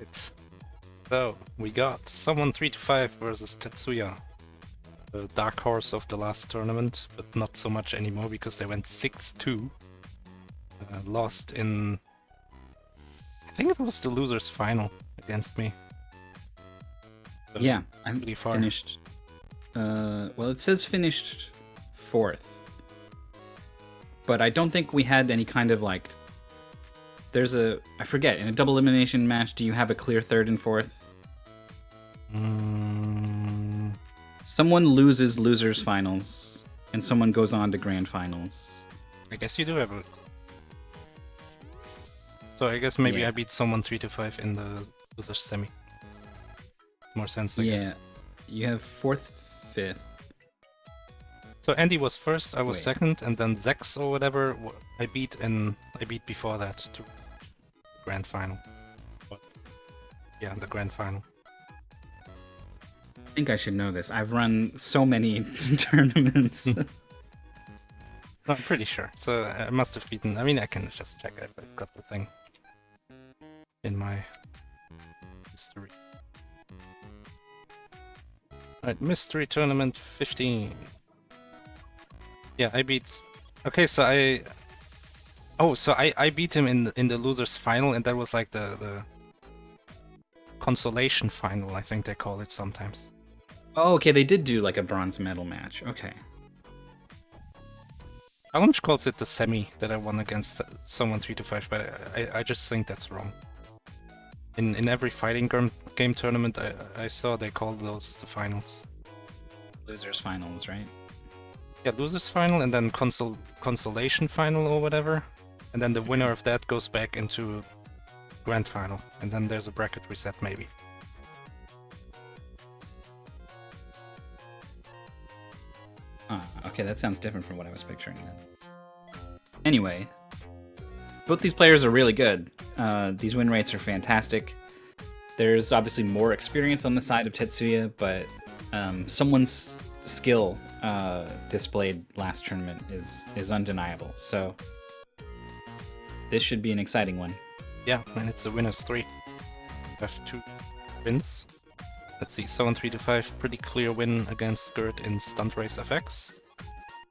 Right. So we got Someone325 versus Tetsuya, the dark horse of the last tournament, but not so much anymore because they went 6-2. Lost in, I think it was the losers final against me. So Yeah, I'm pretty far. finished. Well, it says finished 4th, but I don't think we had any kind of like. There's a, I forget, in a double elimination match, do you have a clear 3rd and 4th? Someone loses losers finals, and someone goes on to grand finals. I guess you do have a. So I guess maybe Yeah. I beat Someone325 in the losers semi. More sense, I guess. Yeah, you have 4th, 5th. So Andy was first, I was Wait. second, and then Zex or whatever I beat before that to grand final. But yeah, the grand final. I think I should know this. I've run so many tournaments. No, I'm pretty sure. So I must have beaten. I mean, I can just check if I've got the thing in my history. Alright, mystery tournament 15. Yeah, I beat. Okay, so I beat him in the losers final, and that was like the consolation final, I think they call it sometimes. Oh, okay, they did do like a bronze medal match. Okay. Challenge calls it the semi that I won against Someone325, but I just think that's wrong. In every fighting game tournament I saw, they called those the finals. Losers finals, right? Yeah, losers final, and then consolation final or whatever, and then the winner of that goes back into grand final, and then there's a bracket reset maybe. Okay, that sounds different from what I was picturing then. Anyway, both these players are really good. These win rates are fantastic. There's obviously more experience on the side of Tetsuya, but someone's skill displayed last tournament is undeniable. So this should be an exciting one. Yeah, and it's a winners 3. We have 2 wins. Let's see, Someone325, pretty clear win against Skirt in Stunt Race FX.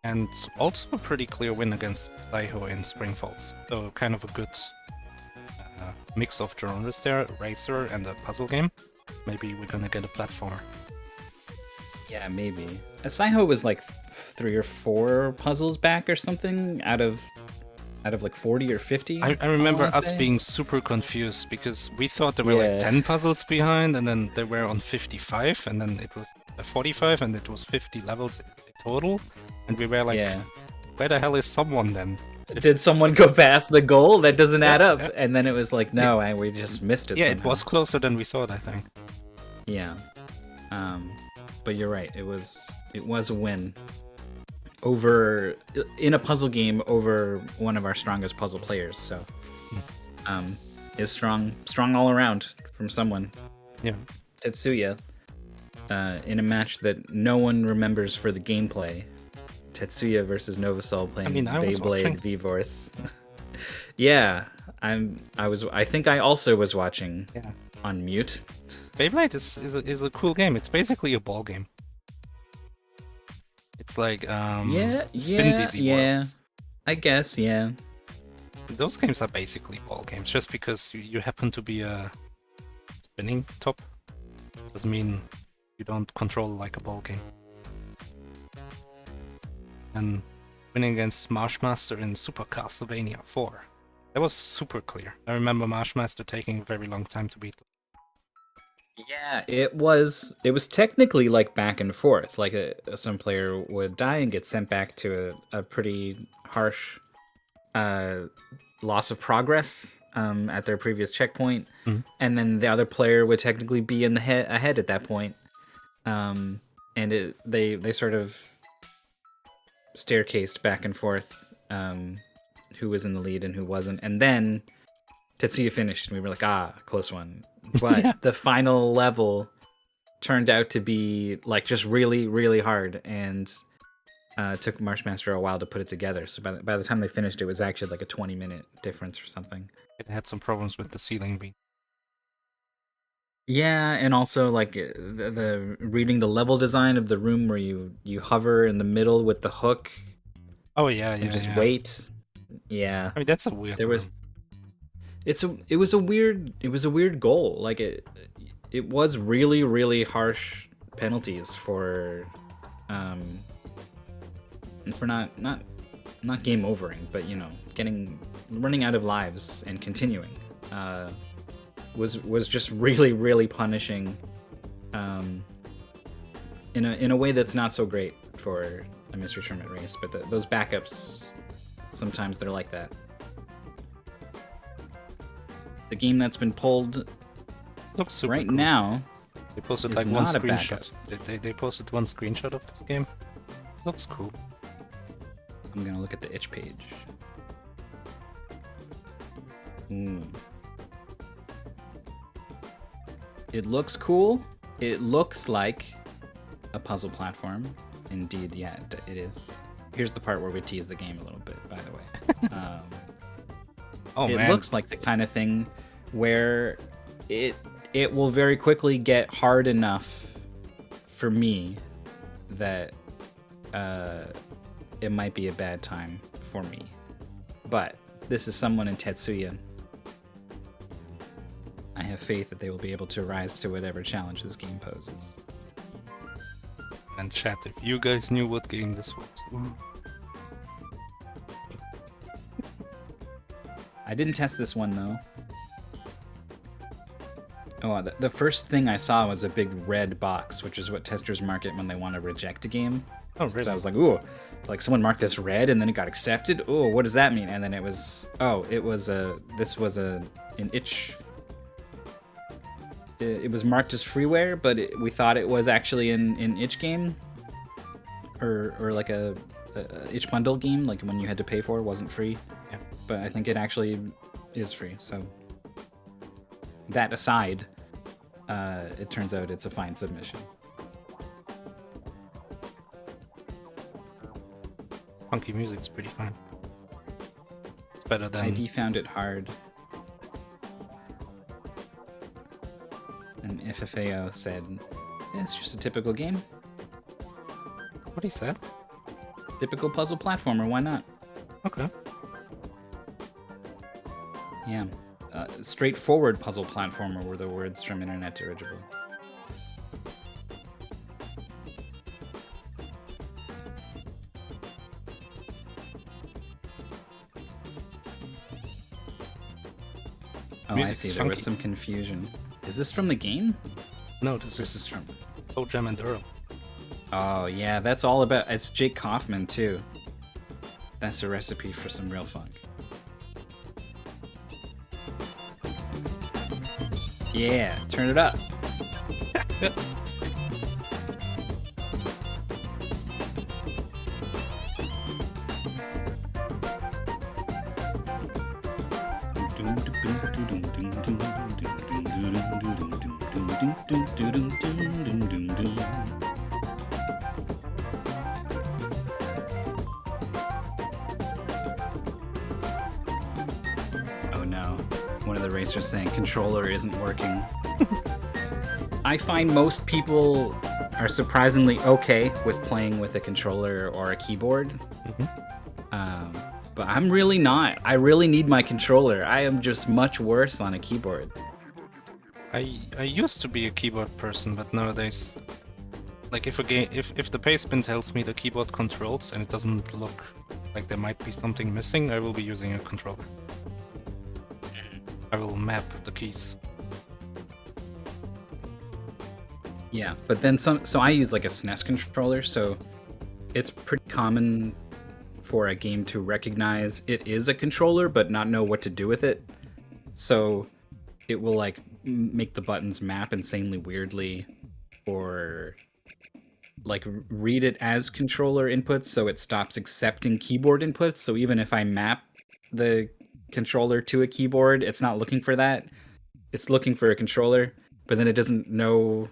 And also a pretty clear win against Saiho in Spring Falls. So kind of a good mix of genres there, a racer and a puzzle game. Maybe we're gonna get a platformer. Yeah, maybe. Saiho was like 3 or 4 puzzles back or something out of like 40 or 50. I remember wanna us say. being super confused because we thought there were Yeah. like 10 puzzles behind, and then they were on 55, and then it was 45, and it was 50 levels in total. And we were like, Yeah. where the hell is someone then? Did someone go past the goal? That doesn't add up. yeah. And then it was like, no, we just missed it. Yeah, somehow. it was closer than we thought, I think. Yeah. But you're right. It was a win over in a puzzle game over one of our strongest puzzle players. So, is strong all around from someone. Yeah. Tetsuya, in a match that no one remembers for the gameplay. Tetsuya versus Novasol playing I was watching. Beyblade V-Force. Yeah, I think I also was watching on mute. Beyblade is a cool game. It's basically a ball game. It's like Spin Dizzy Worlds. I guess, yeah. Those games are basically ball games. Just because you happen to be a spinning top doesn't mean you don't control like a ball game. And winning against Marshmaster in Super Castlevania 4. That was super clear. I remember Marshmaster taking a very long time to beat. Yeah, it was technically like back and forth. Like some player would die and get sent back to a pretty harsh loss of progress at their previous checkpoint, and then the other player would technically be in the ahead at that point. And they sort of staircased back and forth who was in the lead and who wasn't, and then Tetsuya finished and we were like, close one. But the final level turned out to be like just really, really hard, and took Marshmaster a while to put it together. So by the time they finished, it was actually like a 20-minute difference or something. It had some problems with the ceiling beam. Yeah, and also like the reading the level design of the room where you hover in the middle with the hook Oh yeah, and yeah, just yeah. wait. Yeah, I mean, that's a weird there was room. it was a weird goal. Like it was really harsh penalties um for not game overing, but you know, getting running out of lives and continuing. Was just really punishing um in a way that's not so great for a mystery tournament race, but those backups sometimes they're like that. The game that's been pulled This looks super right cool. now They posted is like one not a backup. screenshot. They posted one screenshot of this game. Looks cool. I'm gonna look at the itch page. Ooh. It looks cool. It looks like a puzzle platform. Indeed, yeah, it is. Here's the part where we tease the game a little bit, by the way. Oh It man, looks like the kind of thing where it will very quickly get hard enough for me that it might be a bad time for me. But this is someone in Tetsuya. I have faith that they will be able to rise to whatever challenge this game poses. and chat, if you guys knew what game this was. Ooh. I didn't test this one though. Oh, the first thing I saw was a big red box, which is what testers mark it when they want to reject a game. Oh really? So I was like, ooh, like someone marked this red and then it got accepted. Oh, what does that mean? And then it was, this was an itch. It was marked as freeware, but we thought it was actually an itch game, or like a itch bundle game, like when you had to pay for it, wasn't free. Yeah. But I think it actually is free. So that aside, it turns out it's a fine submission. Funky music's pretty fun. It's better than. ID found it hard. And FFAO said, it's just a typical game. What he said? Typical puzzle platformer, why not? Okay. Yeah. Straightforward puzzle platformer were the words from Internet Dirigible. Oh, I see. There was some confusion. Is this from the game? No, this is from Toe Jam and Earl. Oh, yeah, that's all about... It's Jake Kaufman, too. That's a recipe for some real funk. Yeah, turn it up. Oh no, one of the racers saying controller isn't working. I find most people are surprisingly okay with playing with a controller or a keyboard. But I'm really not. I really need my controller. I am just much worse on a keyboard. I used to be a keyboard person, but nowadays, like if the pastebin tells me the keyboard controls and it doesn't look like there might be something missing, I will be using a controller. I will map the keys. Yeah, but then so I use like a SNES controller, so it's pretty common for a game to recognize it is a controller but not know what to do with it. So it will like make the buttons map insanely weirdly, or like read it as controller inputs so it stops accepting keyboard inputs. So even if I map the controller to a keyboard, it's not looking for that. It's looking for a controller, but then it doesn't know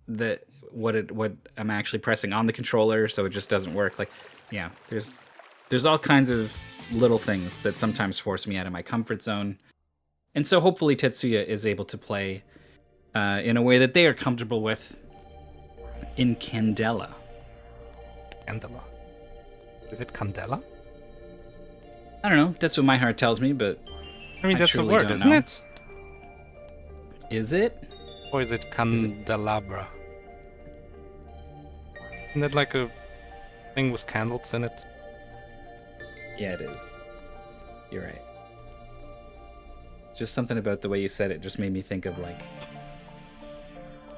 that what I'm actually pressing on the controller, so it just doesn't work. Like, yeah, there's all kinds of little things that sometimes force me out of my comfort zone. And so hopefully Tetsuya is able to play in a way that they are comfortable with in Candela. Candela. Is it Candela? I don't know. That's what my heart tells me, but I mean, that's a truly word, don't isn't know. it? Is it? Or is it candelabra? Isn't that like a thing with candles in it? Yeah, it is. You're right. Just something about the way you said it just made me think of like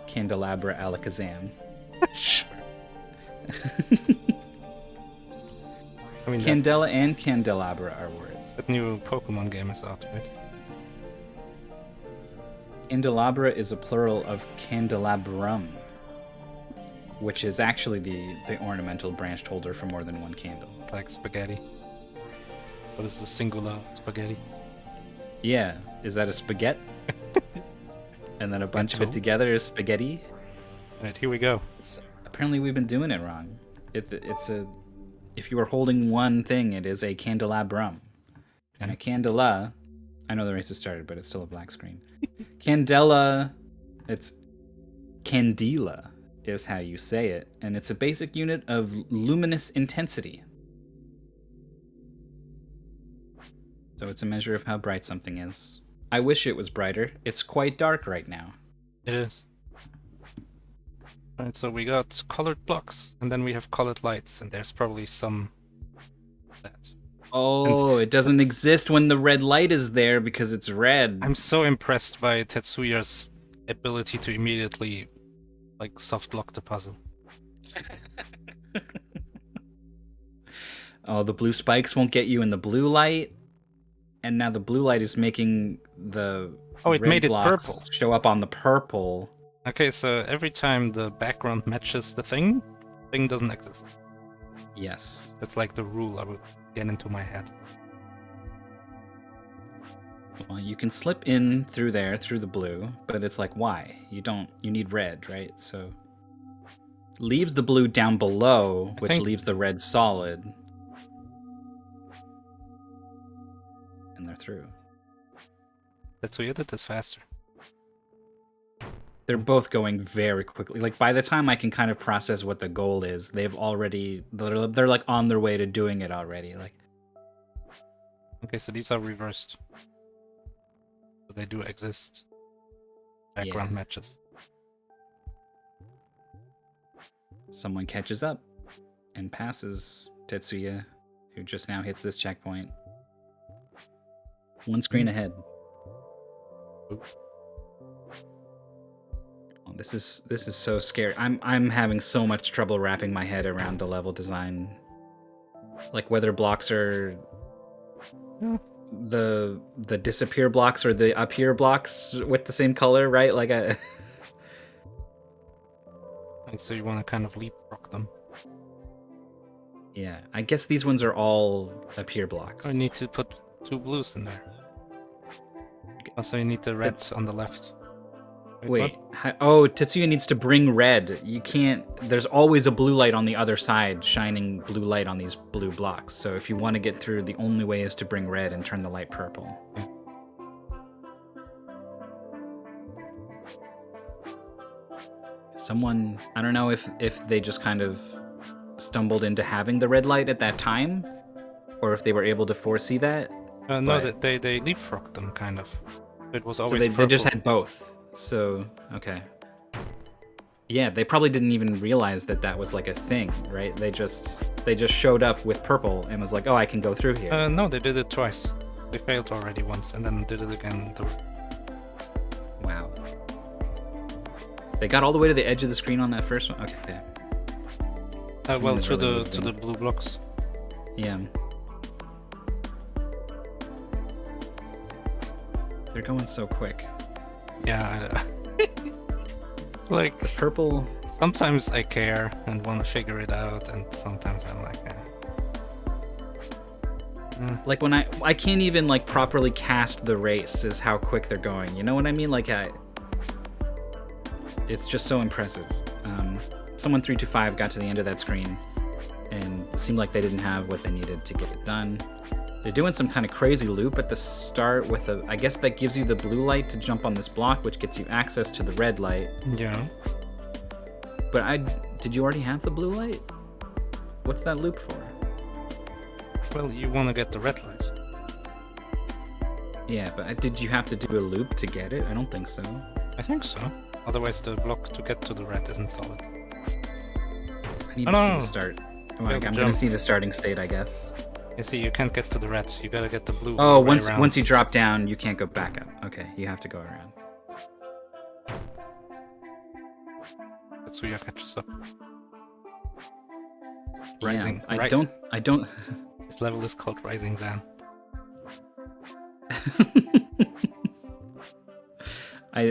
candelabra alakazam. Sure. I mean, Candela and candelabra are words. that new Pokemon game is out, right? Candelabra is a plural of candelabrum, which is actually the ornamental branched holder for more than one candle. Like spaghetti. What is the singular spaghetti? Yeah, is that a spaghetti? And then a bunch of it Bento? together is spaghetti? Right, here we go. Apparently we've been doing it wrong. It's a... If you are holding one thing, it is a candelabrum. And a candela... I know the race has started, but it's still a black screen. Candela... It's... Candela is how you say it. And it's a basic unit of luminous intensity. So it's a measure of how bright something is. I wish it was brighter. It's quite dark right now. It is. Alright, so we got colored blocks, and then we have colored lights, and there's probably some of that. Oh, it doesn't exist when the red light is there because it's red. I'm so impressed by Tetsuya's ability to immediately, like, soft lock the puzzle. Oh, the blue spikes won't get you in the blue light. And now the blue light is making the it red made it blocks purple. show up on the purple. Okay, so every time the background matches the thing doesn't exist. Yes. That's like the rule I would get into my head. Well, you can slip in through there, through the blue, but it's like, why? You need red, right? So leaves the blue down below, which leaves the red solid. And they're through. Tetsuya did this faster. They're both going very quickly. Like, by the time I can kind of process what the goal is, they're like on their way to doing it already. Like, Okay, so these are reversed. So they do exist. Background matches. Someone catches up and passes Tetsuya, who just now hits this checkpoint. One screen ahead. Oh, this is so scary. I'm having so much trouble wrapping my head around the level design. Like whether blocks are the disappear blocks or the appear blocks with the same color, right? Like So you want to kind of leapfrog them. Yeah, I guess these ones are all appear blocks. I need to put 2 blues in there. Also, you need the reds on the left. Wait, Tetsuya needs to bring red. You can't... There's always a blue light on the other side, shining blue light on these blue blocks. So if you want to get through, the only way is to bring red and turn the light purple. Yeah. Someone... I don't know if they just kind of stumbled into having the red light at that time, or if they were able to foresee that. No, they leapfrogged them, kind of. It was always so purple. they just had both. So, okay. Yeah, they probably didn't even realize that was like a thing, right? They just showed up with purple and was like, oh, I can go through here. No, they did it twice. They failed already once and then did it again. Wow. They got all the way to the edge of the screen on that first one? Okay. Well, to the blue blocks. Yeah. They're going so quick. Yeah, like the purple. Sometimes I care and want to figure it out, and sometimes I'm like, Like when I can't even like properly cast the race is how quick they're going. You know what I mean? Like it's just so impressive. Someone325 got to the end of that screen, and it seemed like they didn't have what they needed to get it done. They're doing some kind of crazy loop at the start with a... I guess that gives you the blue light to jump on this block, which gets you access to the red light. Yeah. But did you already have the blue light? What's that loop for? Well, you want to get the red light. Yeah, but did you have to do a loop to get it? I don't think so. I think so. Otherwise the block to get to the red isn't solid. I need to see the start. Oh, I'm going to see the starting state, I guess. You see, you can't get to the red. You gotta get the blue. Oh, once you drop down, you can't go back up. Okay, you have to go around. T3tsuya catches up. Yeah, Rising. I don't. This level is called Rising Zan.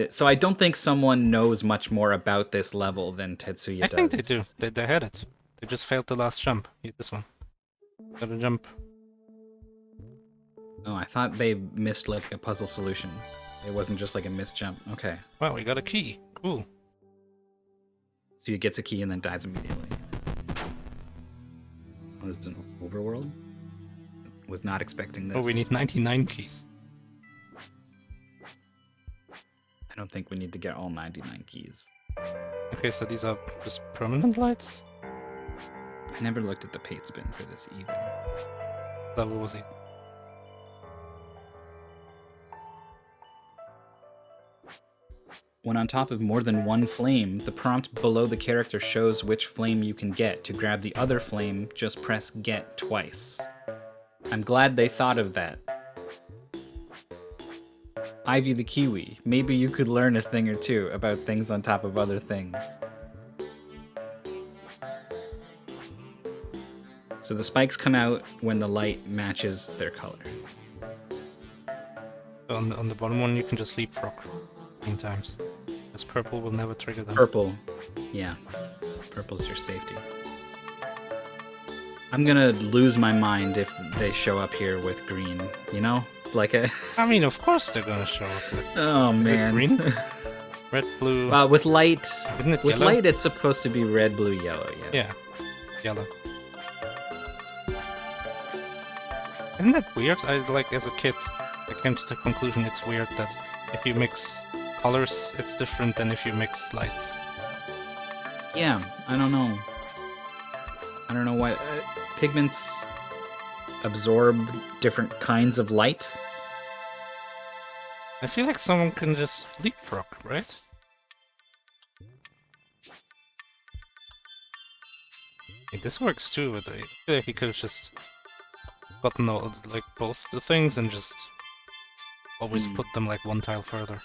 So I don't think someone knows much more about this level than T3tsuya does. I think they do. They had it. They just failed the last jump. This one. Gotta jump. Oh, I thought they missed like a puzzle solution. It wasn't just like a missed jump. Okay. Wow, we got a key. Cool. So he gets a key and then dies immediately. Oh, this is an overworld? Was not expecting this. Oh, we need 99 keys. I don't think we need to get all 99 keys. Okay, so these are just permanent lights? I never looked at the paint spin for this either. Level was it? When on top of more than one flame, the prompt below the character shows which flame you can get. To grab the other flame, just press get twice. I'm glad they thought of that. Ivy the Kiwi, maybe you could learn a thing or two about things on top of other things. So the spikes come out when the light matches their color. On the bottom one, you can just leapfrog 9 times. This purple will never trigger them. Purple. Yeah. Purple's your safety. I'm gonna lose my mind if they show up here with green, you know? Like a... I mean, of course they're gonna show up with... Oh, Is man. it green? Red, blue... With light... Isn't it with yellow? light, it's supposed to be red, blue, yellow, yeah. Yeah. Yellow. Isn't that weird? As a kid, I came to the conclusion it's weird that if you mix colors, it's different than if you mix lights. Yeah, I don't know. I don't know why... pigments absorb different kinds of light? I feel like someone can just leapfrog, right? Like, this works too, but I feel like he could have just gotten both the things and just always put them like one tile further.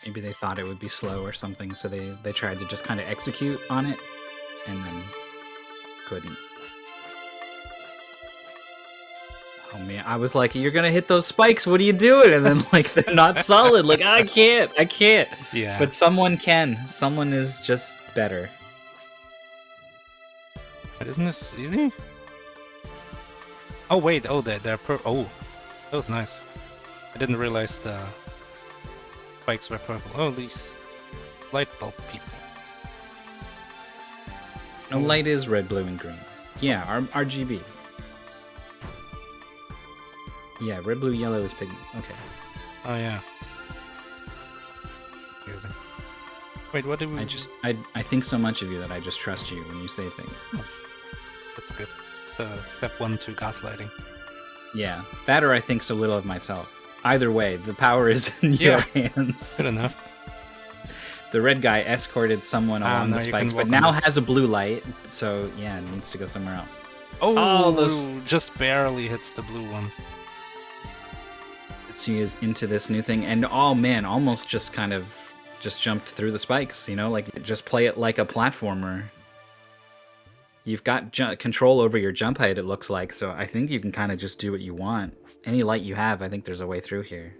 Maybe they thought it would be slow or something, so they tried to just kind of execute on it, and then couldn't. Oh man, I was like, you're gonna hit those spikes, what are you doing? And then like, they're not solid, like, I can't. Yeah. But someone can. Someone is just better. But isn't this easy? Oh wait, oh they're oh, that was nice. I didn't realize the spikes were purple. Oh, these light bulb people. No, light is red, blue, and green. Yeah, RGB. Yeah, red, blue, yellow is pigments. Okay. Oh yeah. Confusing. Wait, what did we... I think so much of you that I just trust you when you say things. That's good. It's the step 1 to gaslighting. Yeah, that or I think so little of myself. Either way, the power is in your hands. Good enough. The red guy escorted someone along the spikes, but now has a blue light, so yeah, it needs to go somewhere else. Oh, those just barely hits the blue ones. T3tsuya's into this new thing, and oh man, almost just kind of just jumped through the spikes, you know, like just play it like a platformer. You've got control over your jump height, it looks like, so I think you can kind of just do what you want. Any light you have, I think there's a way through here.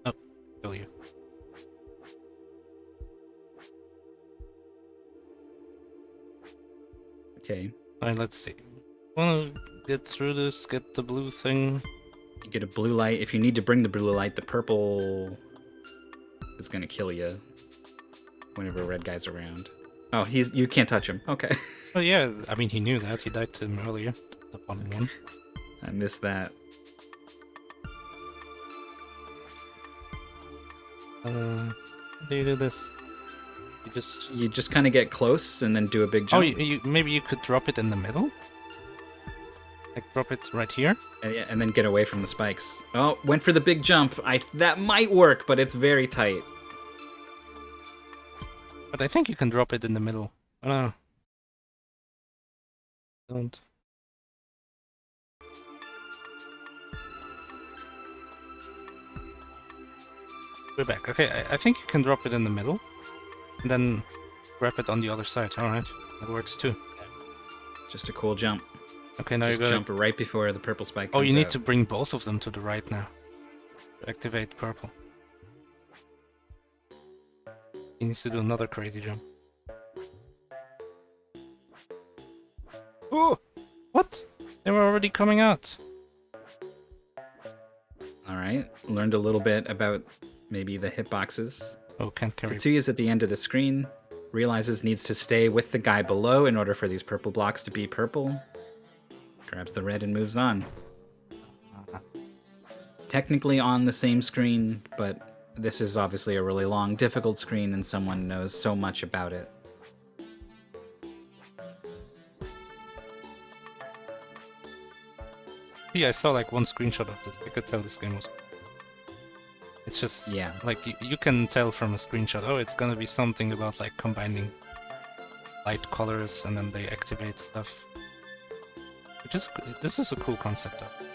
Oh, kill you. Okay. Alright, let's see. Wanna get through this, get the blue thing. You get a blue light. If you need to bring the blue light, the purple is gonna kill you whenever red guy's around. Oh, you can't touch him. Okay. Oh yeah, I mean he knew that. He died to him earlier. The bottom one. I missed that. How do you do this? You just kind of get close and then do a big Oh, jump. maybe you could drop it in the middle? Like drop it right here? Yeah, and then get away from the spikes. Oh, went for the big jump. That might work, but it's very tight. But I think you can drop it in the middle. Oh no. Don't. We're back. Okay, I think you can drop it in the middle. And then grab it on the other side. Alright, that works too. Just a cool jump. Okay, now Just you gotta... jump right before the purple spike Oh, comes you need out. to bring both of them to the right now. To activate purple. He needs to do another crazy jump. Oh! What? They were already coming out. Alright, learned a little bit about maybe the hitboxes. Oh, can't carry... T3tsuya's at the end of the screen. Realizes needs to stay with the guy below in order for these purple blocks to be purple. Grabs the red and moves on. Technically on the same screen, but this is obviously a really long, difficult screen and someone knows so much about it. Yeah, I saw like one screenshot of this. I could tell this game was... It's just, Yeah. like, you can tell from a screenshot, oh, it's gonna be something about, like, combining light colors and then they activate stuff. Which is, this is a cool concept, though.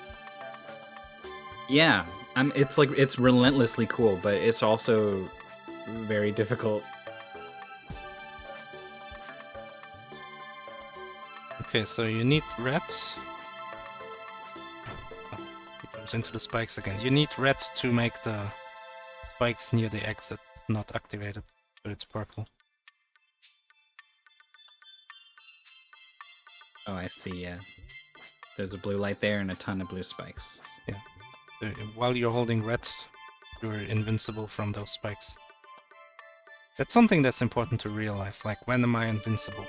Yeah, it's relentlessly cool, but it's also very difficult. Okay, so you need red. Oh, it goes into the spikes again. You need red to make the spikes near the exit not activated, but it's purple. Oh, I see, yeah. There's a blue light there and a ton of blue spikes. Yeah. While you're holding red, you're invincible from those spikes. That's something that's important to realize, like, when am I invincible?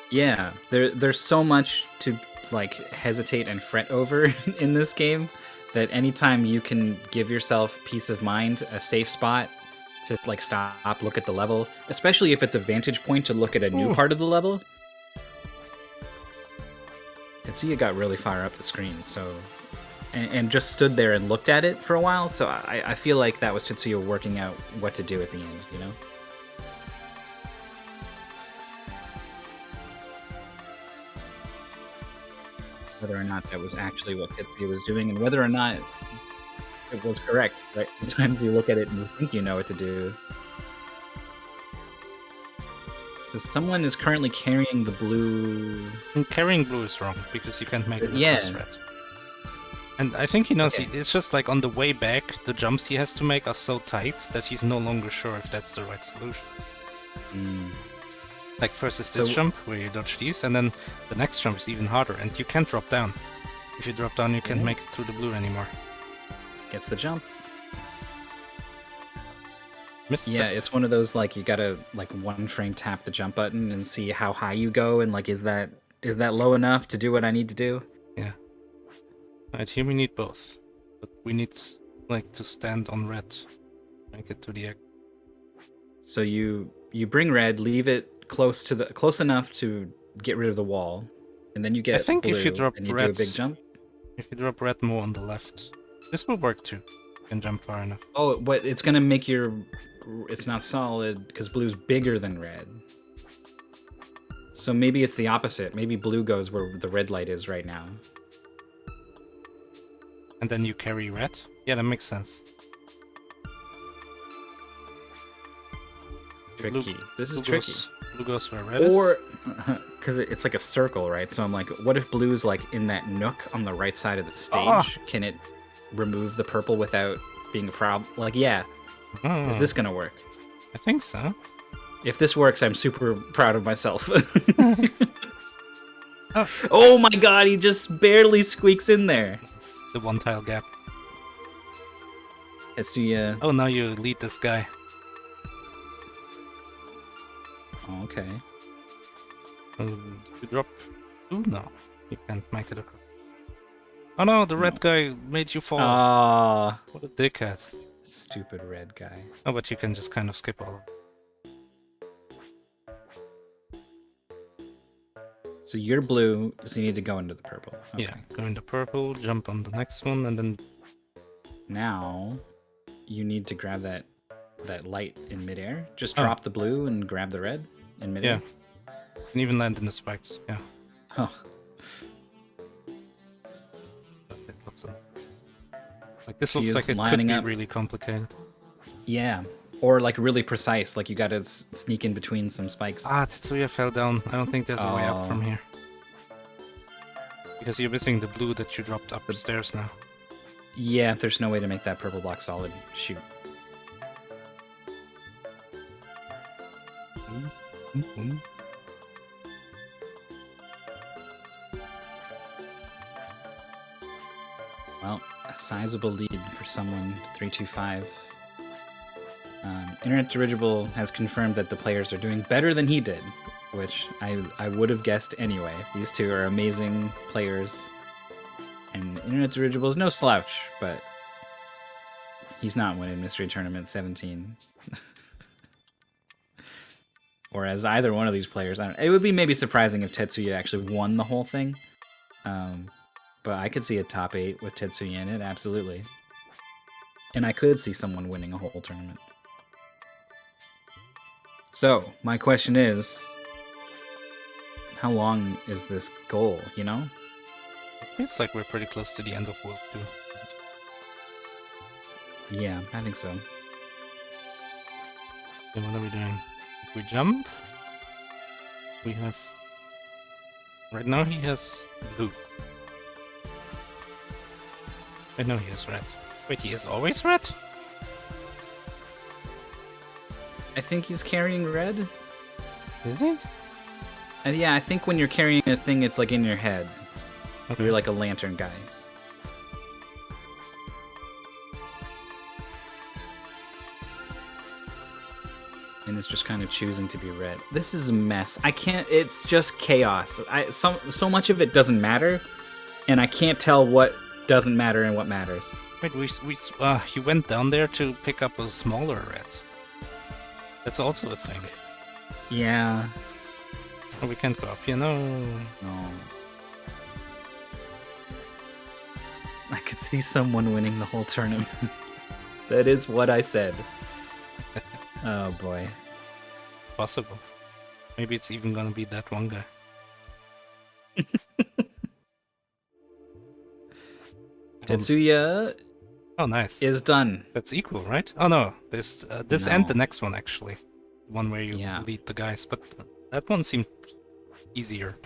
Yeah, there's so much to like hesitate and fret over in this game that anytime you can give yourself peace of mind, a safe spot to like stop, look at the level, especially if it's a vantage point to look at a new part of the level. Tetsuya got really far up the screen, so and just stood there and looked at it for a while, so I feel like that was Tetsuya working out what to do at the end, you know? Whether or not that was actually what Tetsuya was doing, and whether or not it was correct, right? Sometimes you look at it and you think you know what to do. So someone is currently carrying the blue... And carrying blue is wrong, because you can't make it Yeah. across red. And I think he knows, Okay. it's just like on the way back, the jumps he has to make are so tight that he's no longer sure if that's the right solution. Like first is this So- jump, where you dodge these, and then the next jump is even harder, and you can't drop down. If you drop down, you can't make it through the blue anymore. Gets the jump. Missed Yeah, it. it's one of those like you gotta like one frame tap the jump button and see how high you go and like is that low enough to do what I need to do? Yeah. Alright, here we need both. But we need, like, to stand on red. Make it to the egg. So you bring red, leave it close enough to get rid of the wall, and then you get I think blue, if you drop and you red, do a big jump. If you drop red more on the left, this will work too. You can jump far enough. Oh, but it's gonna make it's not solid because blue's bigger than red. So maybe it's the opposite. Maybe blue goes where the red light is right now. And then you carry red? Yeah, that makes sense. Tricky. This is Blue tricky. Blue goes where red is. Or because it's like a circle, right? So I'm like, what if blue's like in that nook on the right side of the stage? Ah. Can it remove the purple without being a problem? Like, yeah, Oh, is this gonna work? I think so. If this works, I'm super proud of myself. Oh. Oh my god, he just barely squeaks in there. It's the one tile gap. Tetsuya. Oh, now you lead this guy. Oh, okay. You drop 2? No, you can't make it a... Oh no, the red guy made you fall. Ah, What a dickhead. stupid red guy. Oh, but you can just kind of skip all. So you're blue, so you need to go into the purple. Okay. Yeah, go into purple, jump on the next one, and then... Now, you need to grab that light in midair. Just drop the blue and grab the red in midair. Yeah. And even land in the spikes, yeah. Oh. Like, this looks like it could be really complicated. Yeah. Or, like, really precise. Like, you gotta sneak in between some spikes. Ah, T3tsuya fell down. I don't think there's a way up from here. Because you're missing the blue that you dropped up the stairs now. Yeah, there's no way to make that purple block solid. Shoot. Well, a sizable lead for Someone325. Internet Dirigible has confirmed that the players are doing better than he did, which I would have guessed anyway. These two are amazing players, and Internet Dirigible is no slouch, but he's not winning Mystery Tournament 17. Or as either one of these players. It would be maybe surprising if T3tsuya actually won the whole thing. But I could see a top 8 with T3tsuya in it, absolutely. And I could see someone winning a whole tournament. So, my question is, how long is this goal, you know? It's like we're pretty close to the end of World 2. Yeah, I think so. So what are we doing? If we jump, we have... Right now he has blue. Wait, no, he has red. Wait, he is always red? I think he's carrying red. Is he? And yeah, I think when you're carrying a thing, it's like in your head. Okay. You're like a lantern guy. And it's just kind of choosing to be red. This is a mess. I can't. It's just chaos. So much of it doesn't matter, and I can't tell what doesn't matter and what matters. Wait, he went down there to pick up a smaller red. That's also a thing. Yeah. Oh, we can't go up here. No. No. I could see someone winning the whole tournament. That is what I said. Oh boy. Possible. Maybe it's even gonna be that one guy. T3tsuya. Oh, nice. Is done. That's equal, right? Oh no, there's this and the next one actually. The one where you lead the guys, but that one seemed easier.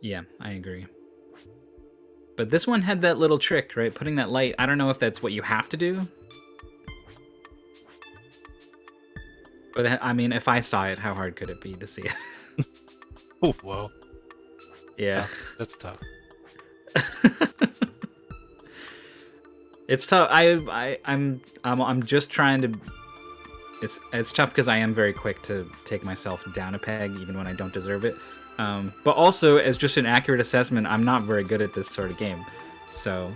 Yeah, I agree. But this one had that little trick, right? Putting that light. I don't know if that's what you have to do. But I mean, if I saw it, how hard could it be to see it? Oh, whoa. That's tough. It's tough. I'm just trying to. It's tough because I am very quick to take myself down a peg, even when I don't deserve it. But also, as just an accurate assessment, I'm not very good at this sort of game. So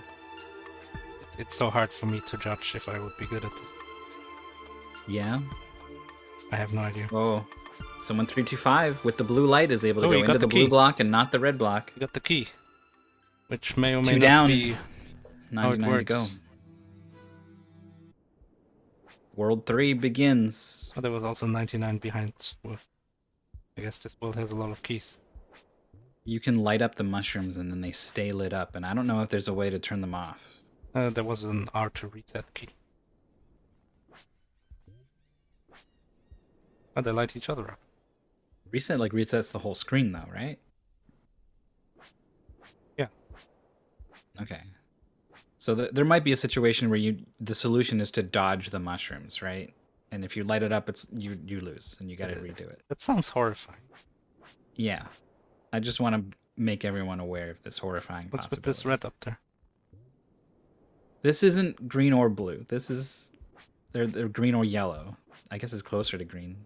it's so hard for me to judge if I would be good at this. Yeah. I have no idea. Oh, Someone325 with the blue light is able to go into the blue block and not the red block. You got the key, which may or may not be 99 to go. World 3 begins. Oh, there was also 99 behind. I guess this world has a lot of keys. You can light up the mushrooms and then they stay lit up, and I don't know if there's a way to turn them off. There was an R to reset key. Oh, they light each other up. Reset resets the whole screen though, right? Yeah. Okay. So there might be a situation where the solution is to dodge the mushrooms, right? And if you light it up, you lose, and you got to redo it. That sounds horrifying. Yeah. I just want to make everyone aware of this horrifying What's possibility. with this red up there? This isn't green or blue. This is... They're green or yellow. I guess it's closer to green.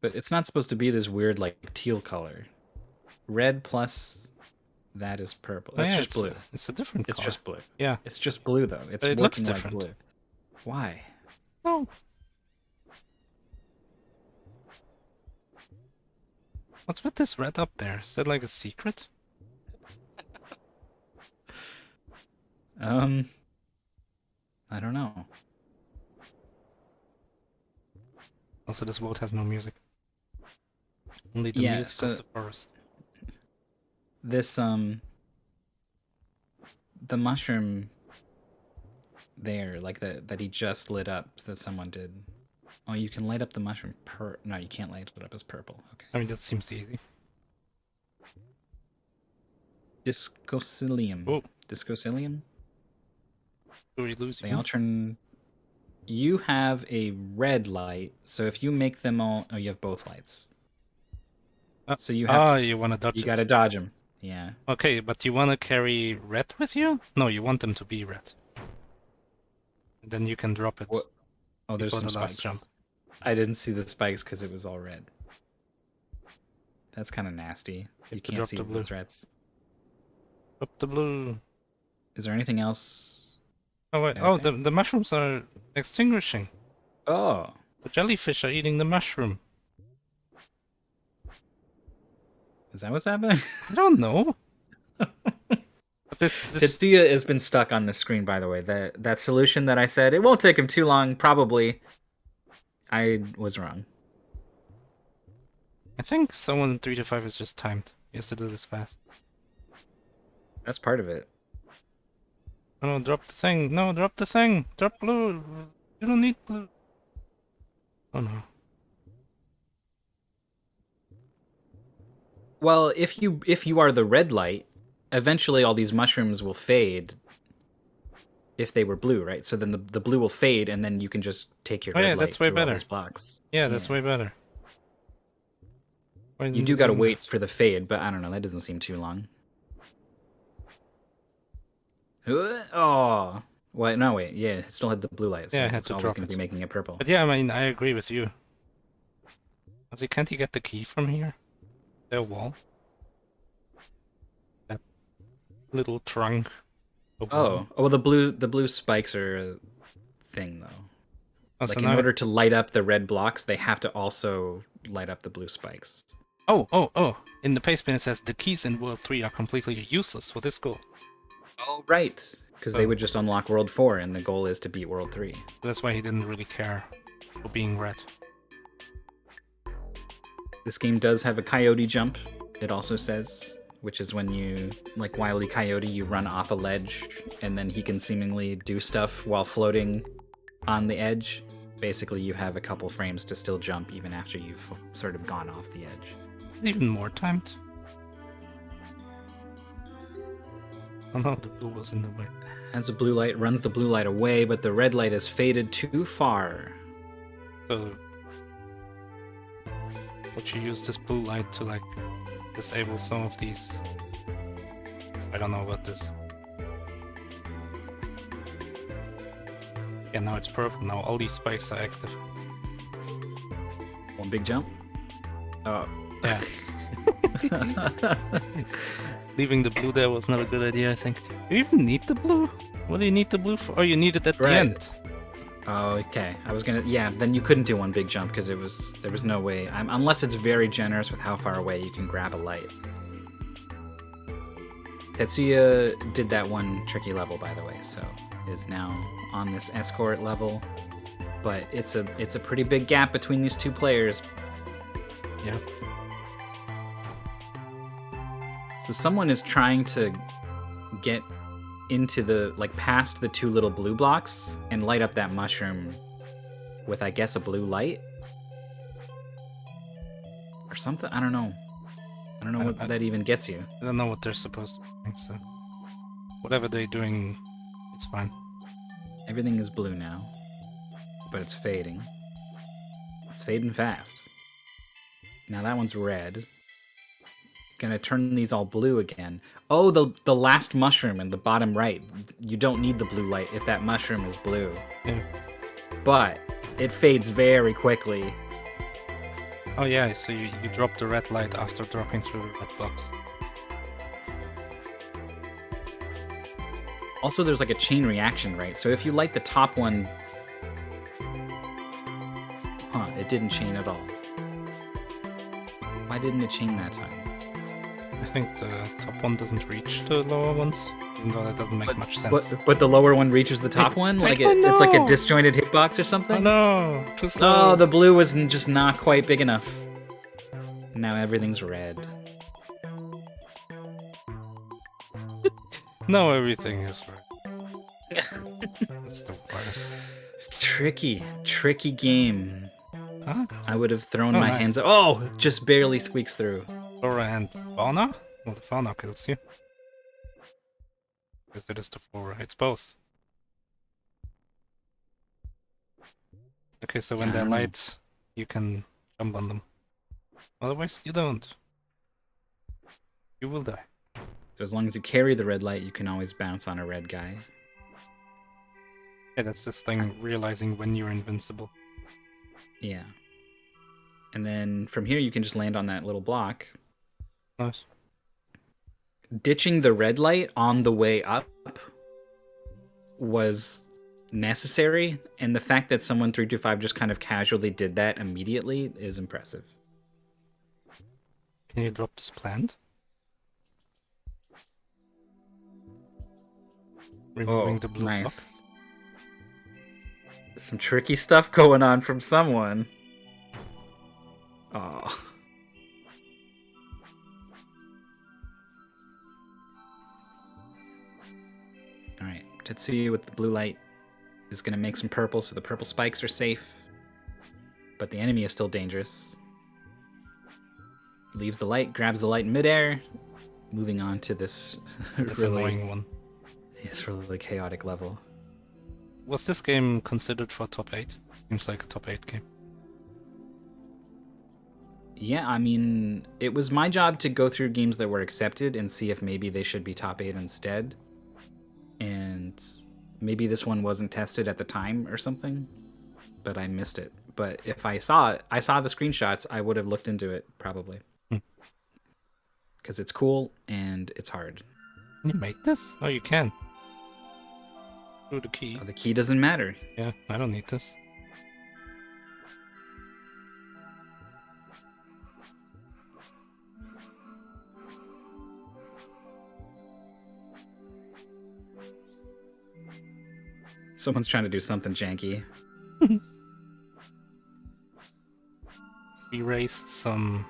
But it's not supposed to be this weird, like, teal color. Red plus that is purple. Oh, That's yeah, just blue. It's a different It's color. just blue. Yeah. It's just blue, though. It's But it looks working like different. blue. Why? No. What's with this red up there? Is that like a secret? I don't know. Also, this world has no music. Only the Yeah, music so- of the forest. This, the mushroom there, like, that he just lit up, that someone did. Oh, you can light up the mushroom No, you can't light it up as purple. Okay. I mean, that seems easy. Discocilium. Oh. Discocilium? Do we lose They you? all turn... You have a red light, so if you make them all... Oh, you have both lights. So you have to... You want to dodge You it. gotta dodge them. Yeah. Okay, but you want to carry red with you? No, you want them to be red. And then you can drop it. What? Oh, there's before some the last spikes. jump. I didn't see the spikes because it was all red. That's kind of nasty. You to can't drop see the the blue. threats. Drop the blue. Is there anything else? Oh, wait. Okay. Oh, the mushrooms are extinguishing. Oh, The jellyfish are eating the mushroom. is that what's happening? I don't know. But this T3tsuya has been stuck on the screen, by the way. That solution that I said, it won't take him too long, probably. I was wrong. I think Someone325 is just timed. He has to do this fast. That's part of it. Oh, no, drop the thing. No, drop the thing. Drop blue. You don't need blue. Oh no. Well, if you are the red light, eventually all these mushrooms will fade. If they were blue, right? So then the blue will fade, and then you can just take your Oh, red yeah, light that's way through all better. these blocks. Yeah, that's way better. Why You didn't do gotta do wait that? for the fade, but I don't know. That doesn't seem too long. Oh, wait, no, wait. Yeah, it still had the blue light. So Yeah, I had it's to always drop going to it. be making it purple. But yeah, I mean, I agree with you. Can't he get the key from here? The wall? That little trunk. of wall. Oh, well, the blue spikes are a thing though. Oh, Like so in now order to light up the red blocks, they have to also light up the blue spikes. Oh! In the pastebin it says the keys in World 3 are completely useless for this goal. Oh, right. Because they would just unlock World 4, and the goal is to beat World 3. That's why he didn't really care for being red. This game does have a coyote jump, it also says, which is when you, like Wile E. Coyote, you run off a ledge, and then he can seemingly do stuff while floating on the edge. Basically, you have a couple frames to still jump even after you've sort of gone off the edge. Even more timed. Oh no, the blue was in the way. As the blue light runs the blue light away, but the red light has faded too far. So would you use this blue light to like disable some of these? I don't know about this. Yeah, now it's purple. Now all these spikes are active. One big jump. Oh. Yeah. Leaving the blue there was not a good idea, I think. Do you even need the blue? What do you need the blue for? Oh, you need it at the Right. end. Oh, okay. I was gonna. Yeah, then you couldn't do one big jump because there was no way. Unless it's very generous with how far away you can grab a light. T3tsuya did that one tricky level, by the way, so is now on this escort level. But it's a pretty big gap between these two players. Yeah. So someone is trying to get into the, like, past the two little blue blocks and light up that mushroom with, I guess, a blue light? Or something? I don't know. I don't know what that even gets you. I don't know what they're supposed to be doing, so whatever they're doing, it's fine. Everything is blue now. But it's fading. It's fading fast. Now that one's red. Gonna turn these all blue again. Oh, the last mushroom in the bottom right. You don't need the blue light if that mushroom is blue. Yeah. But it fades very quickly. Oh yeah, so you drop the red light after dropping through the red box. Also, there's like a chain reaction, right? So if you light the top one... Huh, it didn't chain at all. Why didn't it chain that time? I think the top one doesn't reach the lower ones, even though that doesn't make much sense. But the lower one reaches the top one? Like it's like a disjointed hitbox or something? Oh no! Too slow! Oh, the blue was just not quite big enough. Now everything's red. Now everything is red. That's the worst. Tricky game. Huh? I would have thrown Oh, my nice. hands up. Oh, just barely squeaks through. Flora and fauna? Well, the fauna kills you. Because it is the flora. It's both. Okay, so when Yeah, I they're don't know. light, you can jump on them. Otherwise, you don't. You will die. So as long as you carry the red light, you can always bounce on a red guy. Yeah, that's this thing, realizing when you're invincible. Yeah. And then from here, you can just land on that little block. Nice. Ditching the red light on the way up was necessary, and the fact that Someone325 just kind of casually did that immediately is impressive. Can you drop this plant? Removing the blue block? Nice. Some tricky stuff going on from someone. Oh. Alright, T3tsuya with the blue light is going to make some purple, so the purple spikes are safe. But the enemy is still dangerous. Leaves the light, grabs the light in midair, moving on to this This really, annoying one. this really chaotic level. Was this game considered for top 8? Seems like a top 8 game. Yeah, I mean, it was my job to go through games that were accepted and see if maybe they should be top 8 instead. And maybe this one wasn't tested at the time or something, but I missed it. But if I saw it, I saw the screenshots, I would have looked into it, probably. Because it's cool and it's hard. Can you make this? Oh, you can. Through the key. The key doesn't matter. Yeah, I don't need this. Someone's trying to do something janky. We raced some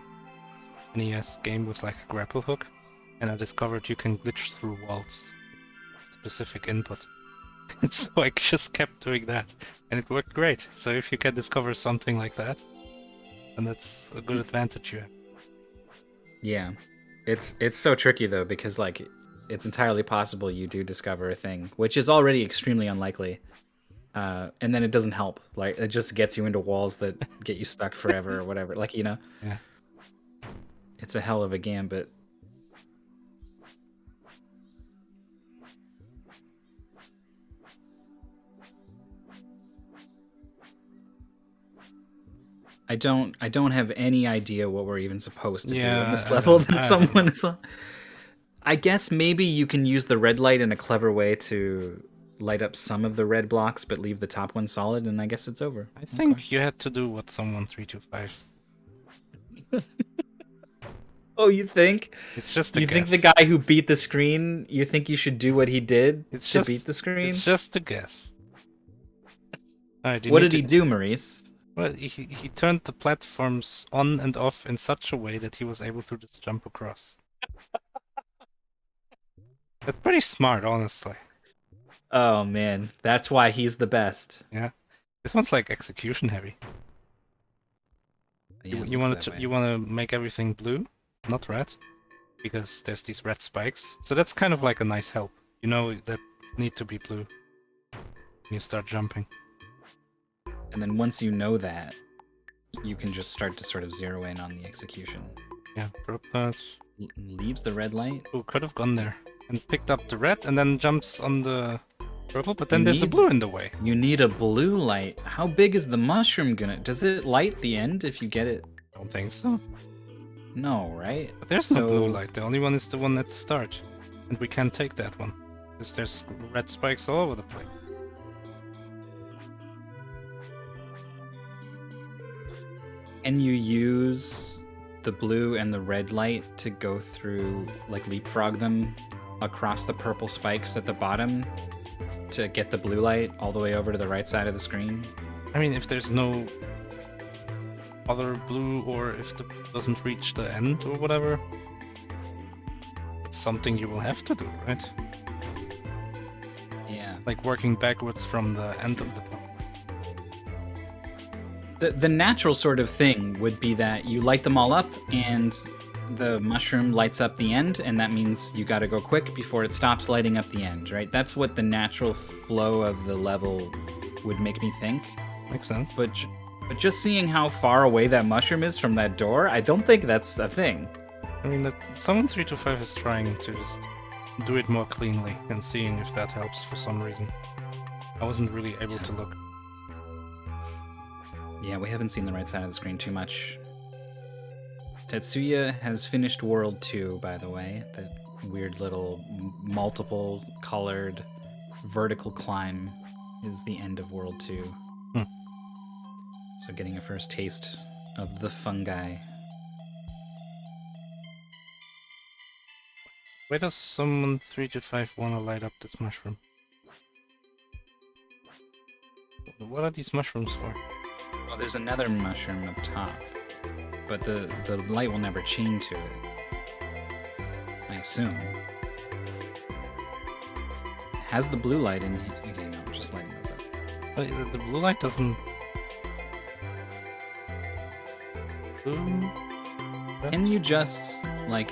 NES game with like a grapple hook, and I discovered you can glitch through walls with specific input. And so I just kept doing that, and it worked great. So if you can discover something like that, then that's a good advantage you have. Yeah. It's so tricky though, because like it's entirely possible you do discover a thing, which is already extremely unlikely. And then it doesn't help. Like it just gets you into walls that get you stuck forever or whatever. Like, you know. Yeah. It's a hell of a gambit. I don't have any idea what we're even supposed to do Yeah, in this I level don't- that I someone is on. I guess maybe you can use the red light in a clever way to light up some of the red blocks but leave the top one solid, and I guess it's over. I think you had to do what Someone325. Oh, you think? It's just a You think guess. the guy who beat the screen, you think you should do what he did It's to just beat the screen? It's just a guess. Alright, What did he do, Maurice? Well, he turned the platforms on and off in such a way that he was able to just jump across. That's pretty smart, honestly. Oh man, that's why he's the best. Yeah, this one's like execution heavy. Yeah, it You looks want that way. you want to make everything blue, not red, because there's these red spikes. So that's kind of like a nice help. You know that need to be blue when you start jumping. And then once you know that, you can just start to sort of zero in on the execution. Yeah, drop that. Leaves the red light. Oh, could have gone there and picked up the red, and then jumps on the purple. But then there's a need- blue in the way. You need a blue light. How big is the mushroom gonna? Does it light the end if you get it? Don't think so. No, right? But there's no blue light. The only one is the one at the start. And we can't take that one. Because there's red spikes all over the place. Can you use the blue and the red light to go through, like leapfrog them across the purple spikes at the bottom to get the blue light all the way over to the right side of the screen? I mean, if there's no other blue, or if the blue doesn't reach the end or whatever, it's something you will have to do, right? Yeah. Like working backwards from the end of the pump. The natural sort of thing would be that you light them all up and the mushroom lights up the end, and that means you got to go quick before it stops lighting up the end, right? That's what the natural flow of the level would make me think. Makes sense. But just seeing how far away that mushroom is from that door, I don't think that's a thing. I mean, Someone325 is trying to just do it more cleanly and seeing if that helps for some reason. I wasn't really able to look. Yeah, we haven't seen the right side of the screen too much. Tetsuya has finished World 2, by the way. That weird little multiple colored vertical climb is the end of World 2. So getting a first taste of the fungi. Why does Someone325 want to light up this mushroom? What are these mushrooms for? Well, there's another mushroom up top, but the light will never chain to it, I assume. It has the blue light in here. Okay, no, just lighting those up. The blue light doesn't... Can you just, like...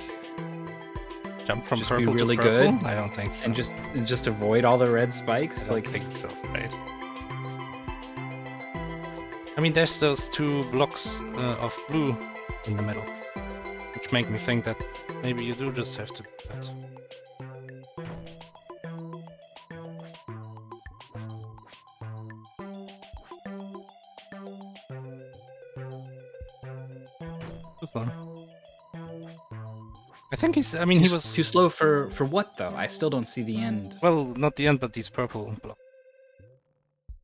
jump from just purple be really to purple? good? I don't think so. And just avoid all the red spikes? I don't think so, right? I mean, there's those two blocks of blue in the middle, which make me think that maybe you do just have to do that. Too fun. I think he's. I mean, he was too slow for what though? I still don't see the end. Well, not the end, but these purple blocks.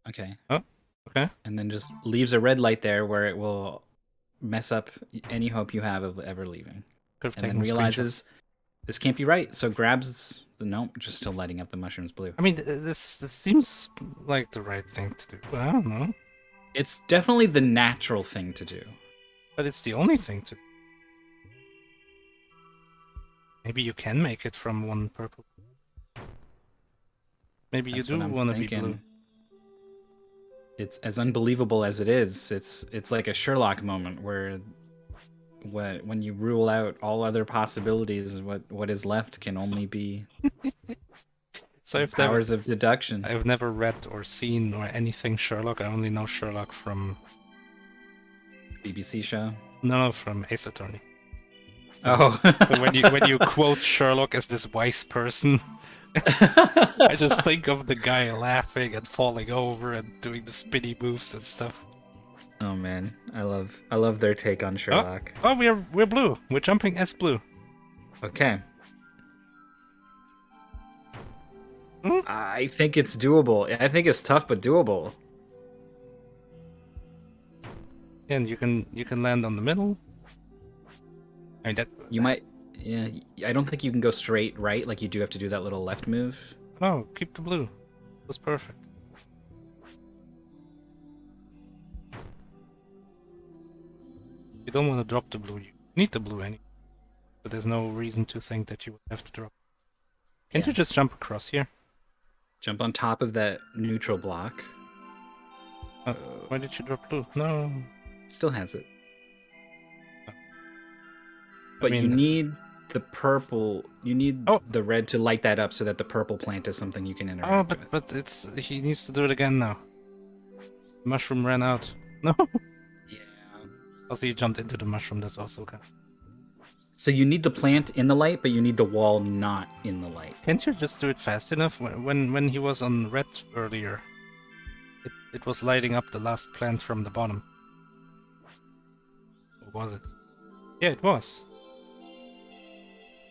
Okay. Oh, okay. And then just leaves a red light there where it will mess up any hope you have of ever leaving. Could have And taken then a realizes this can't be right, so grabs the nope, just still lighting up the mushrooms blue. I mean, this seems like the right thing to do. I don't know. It's definitely the natural thing to do. But it's the only thing to do. Maybe you can make it from one purple. Maybe That's you do what I'm want to be thinking. blue. It's as unbelievable as it is. It's like a Sherlock moment where when you rule out all other possibilities, what is left can only be So I've powers of deduction. I've never read or seen or anything Sherlock. I only know Sherlock from BBC show. no, from Ace Attorney. Oh, So when you quote Sherlock as this wise person, I just think of the guy laughing and falling over and doing the spinny moves and stuff. oh man, I love their take on Sherlock. Oh, we're blue. We're jumping as blue. Okay. Hmm? I think it's doable. I think it's tough but doable. And you can land on the middle. I mean that. You might. Yeah, I don't think you can go straight right. Like you do have to do that little left move. No, keep the blue. That's perfect. You don't want to drop the blue. You need the blue anyway. But there's no reason to think that you would have to drop. Can't you just jump across here? Jump on top of that neutral block. Why did you drop blue? No. Still has it. I But you mean- need the purple. You need Oh. the red to light that up so that the purple plant is something you can interact with. but he needs to do it again now. Mushroom ran out. No. Yeah. Also, you jumped into the mushroom. That's also okay. So you need the plant in the light, but you need the wall not in the light. Can't you just do it fast enough? When he was on red earlier, it was lighting up the last plant from the bottom. Or was it? Yeah, it was.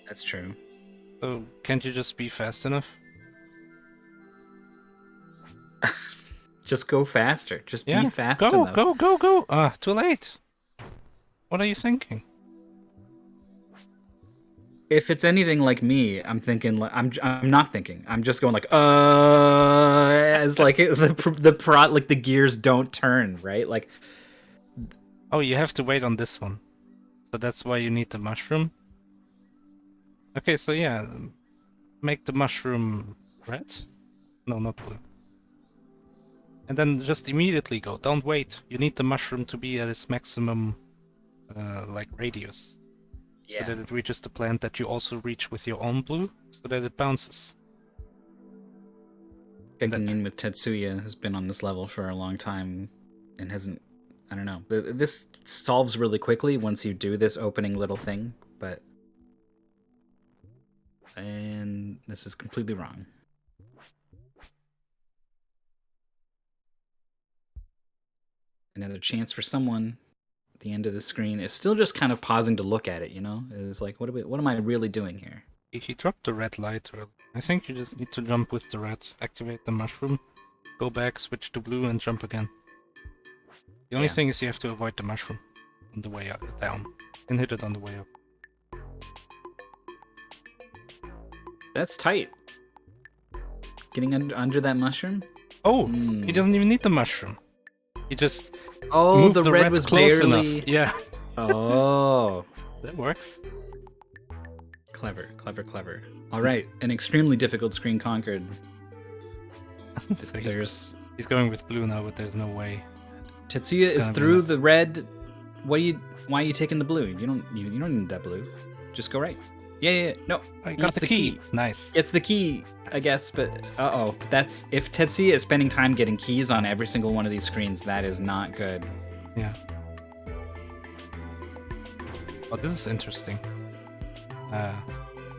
That's true. So can't you just be fast enough? Just go faster. Just Yeah, be fast go, enough. go, go, go! Ah, too late. What are you thinking? If it's anything like me, I'm thinking. I'm not thinking. I'm just going like, as like like the gears don't turn, right? Like, Oh, you have to wait on this one. So that's why you need the mushroom. Okay, so yeah, make the mushroom red. No, not blue. And then just immediately go. Don't wait. You need the mushroom to be at its maximum, like radius. So that it reaches the plant that you also reach with your own blue, so that it bounces. Checking in with Tetsuya has been on this level for a long time and hasn't. I don't know. This solves really quickly once you do this opening little thing, but. And this is completely wrong. Another chance for someone at the end of the screen is still just kind of pausing to look at it, you know? It's like, what am I really doing here? He dropped the red light early. I think you just need to jump with the red, activate the mushroom, go back, switch to blue, and jump again. The only thing is you have to avoid the mushroom on the way up, down, and hit it on the way up. That's tight. Getting under that mushroom? Oh, he doesn't even need the mushroom. He just moved the red red was close barely... enough. Yeah. Oh. That works. Clever, clever, clever. All right, an extremely difficult screen conquered. So he's going with blue now, but there's no way. Tetsuya is through the red. Why are you taking the blue? You don't need that blue. Just go right. Yeah. No. I got the key. Nice. It's the key, I guess, but that's if Tetsuya is spending time getting keys on every single one of these screens, that is not good. Yeah. Oh, this is interesting.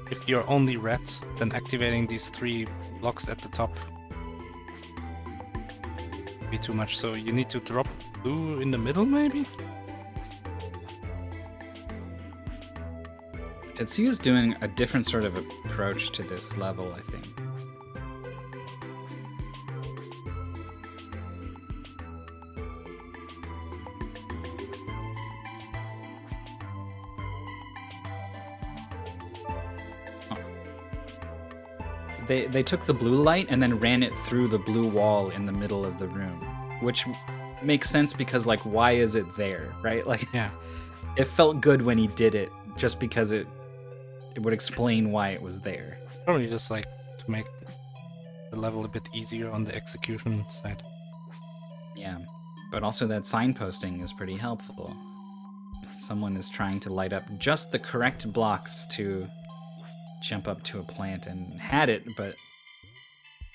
If you're only red, then activating these 3 blocks at the top would be too much. So you need to drop blue in the middle, maybe? Tetsuya's doing a different sort of approach to this level, I think. They took the blue light and then ran it through the blue wall in the middle of the room, which makes sense because, like, why is it there, right? Like, yeah, it felt good when he did it, just because it would explain why it was there. Probably just like to make the level a bit easier on the execution side. Yeah, but also that signposting is pretty helpful. Someone is trying to light up just the correct blocks to jump up to a plant and had it, but...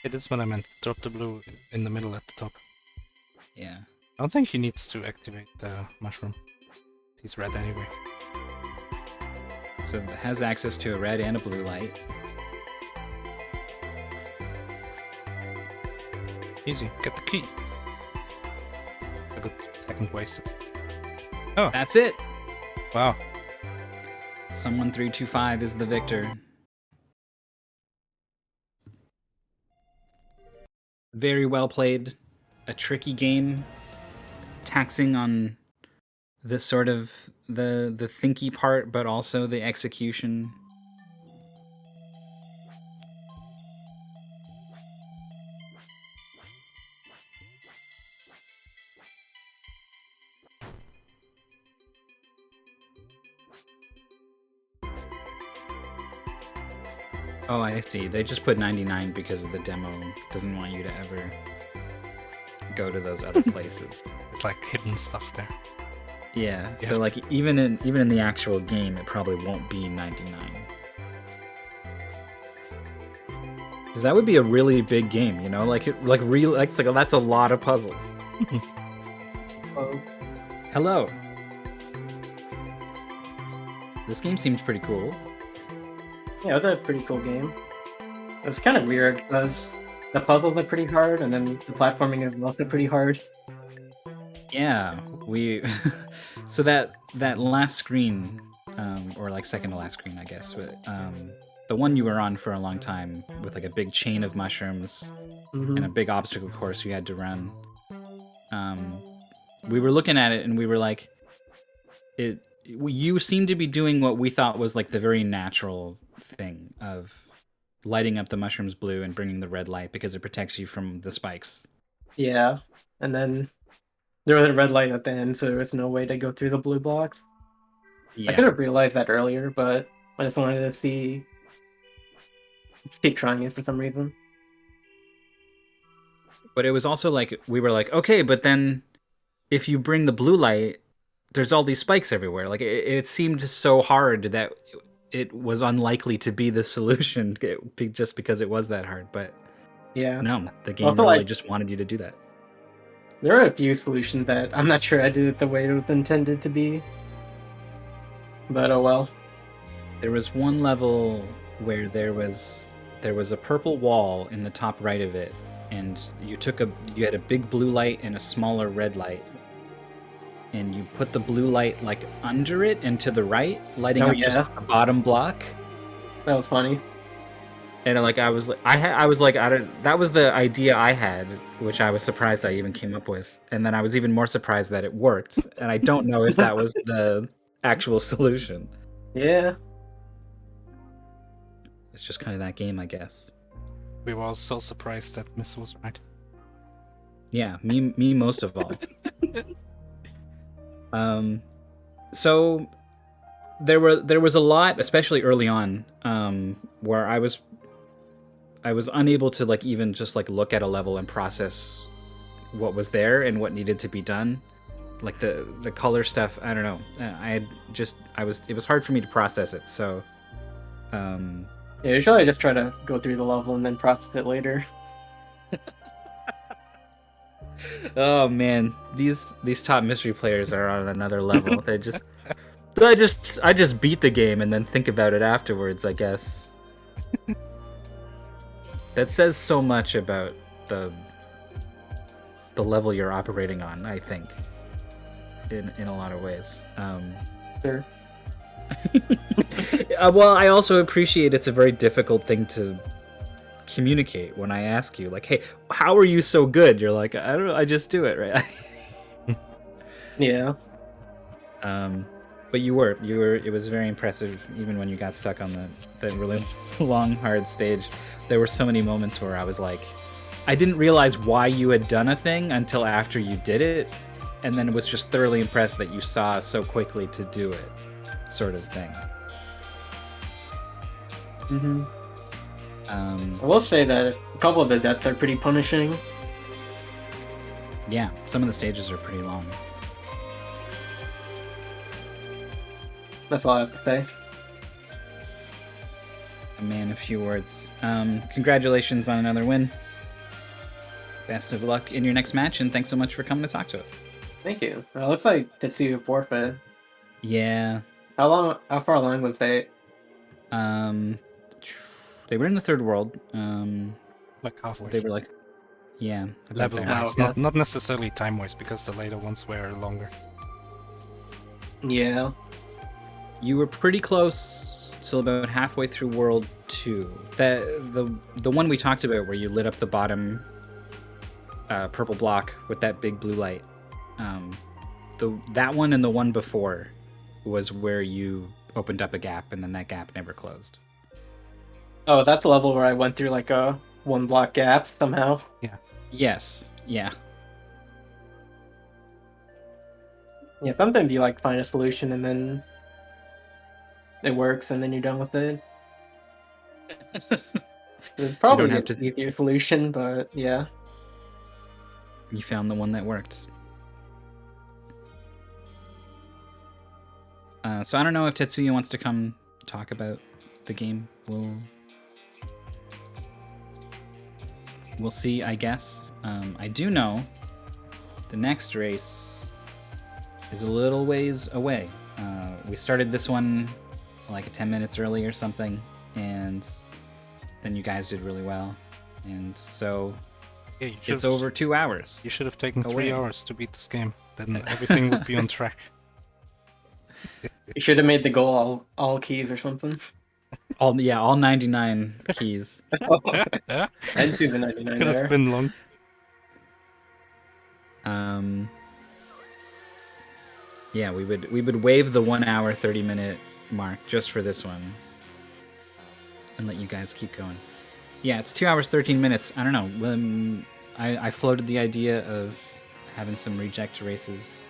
It is what I meant. Drop the blue in the middle at the top. Yeah. I don't think he needs to activate the mushroom. He's red anyway. So it has access to a red and a blue light. Easy. Get the key. A good second wasted. Oh. That's it! Wow. Someone325 is the victor. Very well played. A tricky game, taxing on the sort of the thinky part, but also the execution. Oh, I see. They just put 99 because the demo doesn't want you to ever go to those other places. It's like hidden stuff there. Yeah, so like even in the actual game, it probably won't be 99. Because that would be a really big game, you know, that's a lot of puzzles. Oh. Hello. This game seems pretty cool. Yeah, that's a pretty cool game. It was kind of weird because the puzzles are pretty hard, and then the platforming is also pretty hard. Yeah, we. So that last screen, or like second to last screen, I guess, the one you were on for a long time with like a big chain of mushrooms and a big obstacle course you had to run. We were looking at it and we were like, you seem to be doing what we thought was like the very natural thing of lighting up the mushrooms blue and bringing the red light because it protects you from the spikes. Yeah, and then there was a red light at the end, so there was no way to go through the blue blocks. I could Yeah. have realized that earlier, but I just wanted to keep trying it for some reason. But it was also like, we were like, okay, but then if you bring the blue light, there's all these spikes everywhere. Like, it seemed so hard that it was unlikely to be the solution just because it was that hard. But Yeah. no, the game Also, really like, just wanted you to do that. there are a few solutions that I'm not sure I did it the way it was intended to be. But oh well. There was one level where there was a purple wall in the top right of it, and you had a big blue light and a smaller red light, and you put the blue light like under it and to the right, lighting Oh up just yeah, the bottom block. that was funny. And like I was like, that was the idea I had, which I was surprised I even came up with, and then I was even more surprised that it worked, and I don't know if that was the actual solution. Yeah. It's just kind of that game, I guess. We were all so surprised that Myth was right. Yeah, me most of all. So there was a lot, especially early on, where I was unable to like even just like look at a level and process what was there and what needed to be done. Like the color stuff, I don't know. It was hard for me to process it. So Yeah, usually I just try to go through the level and then process it later. oh man, these top mystery players are on another level. I just beat the game and then think about it afterwards, I guess. That says so much about the level you're operating on, I think, in a lot of ways. Sure. Well, I also appreciate it's a very difficult thing to communicate when I ask you, like, hey, how are you so good? You're like, I don't know, I just do it, right? Yeah. But you were, it was very impressive, even when you got stuck on the really long, hard stage. There were so many moments where I was like, I didn't realize why you had done a thing until after you did it, and then was just thoroughly impressed that you saw so quickly to do it, sort of thing. Mm-hmm. I will say that a couple of the deaths are pretty punishing. Yeah, some of the stages are pretty long. That's all I have to say. A man of few words. Congratulations on another win. Best of luck in your next match, and thanks so much for coming to talk to us. Thank you. It looks like T3tsuya forfeit. Yeah. How far along was they? They were in the third world. Like halfway. They were like, yeah, about level there. wise, Oh, okay. not necessarily time wise, because the later ones were longer. Yeah. You were pretty close till about halfway through World 2. The one we talked about where you lit up the bottom purple block with that big blue light. That one and the one before was where you opened up a gap, and then that gap never closed. Oh, that's the level where I went through like a 1 block gap somehow. Yeah. Yes. Yeah. Yeah, sometimes you like find a solution and then it works and then you're done with it. It's probably have an to- easier solution, but yeah. You found the one that worked. So I don't know if Tetsuya wants to come talk about the game. We'll see, I guess. I do know the next race is a little ways away. We started this one like 10 minutes early or something, and then you guys did really well. And so Yeah, it's over 2 hours. You should have taken Away. 3 hours to beat this game. then everything would be on track. You should have made the goal all keys or something. All 99 keys. And to the 99 Could have there. been long. Yeah, we would waive the 1 hour 30-minute mark just for this one, and let you guys keep going. Yeah, it's 2 hours 13 minutes. I don't know. I floated the idea of having some reject races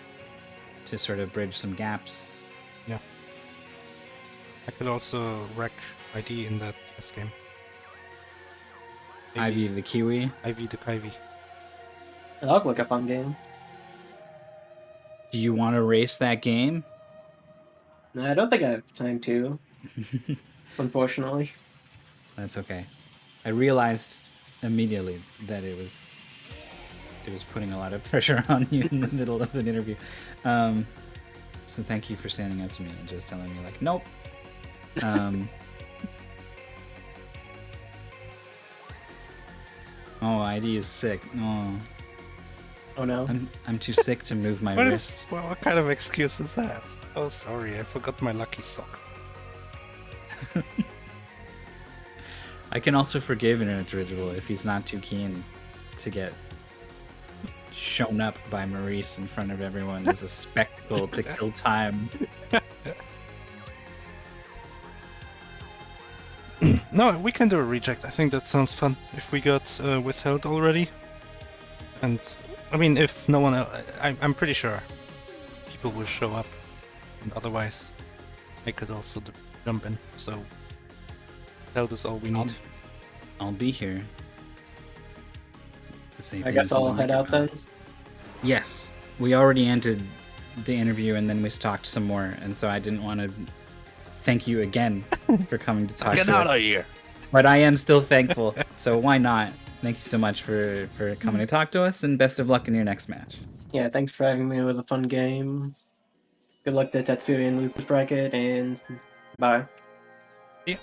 to sort of bridge some gaps. Yeah. I could also wreck ID in that test game. Ivy the Kiwi. Ivy the Kiwi. That looked like a fun game. Do you want to race that game? No, I don't think I have time to, unfortunately. That's okay. I realized immediately that it was putting a lot of pressure on you in the middle of an interview. So thank you for standing up to me and just telling me like, nope. Oh, ID is sick. Oh, Oh no. I'm too sick to move my wrist. What kind of excuse is that? Oh, sorry, I forgot my lucky sock. I can also forgive an individual if he's not too keen to get shown up by Maurice in front of everyone as a spectacle to kill time. No, we can do a reject. I think that sounds fun. If we got withheld already. And, I mean, if no one else... I'm pretty sure people will show up. And otherwise, I could also jump in. So, held is all we need. I'll be here. I guess I'll head out then. Yes. We already ended the interview and then we talked some more. And so I didn't want to thank you again for coming to talk to us. Get out of here! But I am still thankful, so why not? Thank you so much for coming to talk to us, and best of luck in your next match. Yeah, thanks for having me. It was a fun game. Good luck to Tetsuya and Lucas bracket, and bye. Yeah.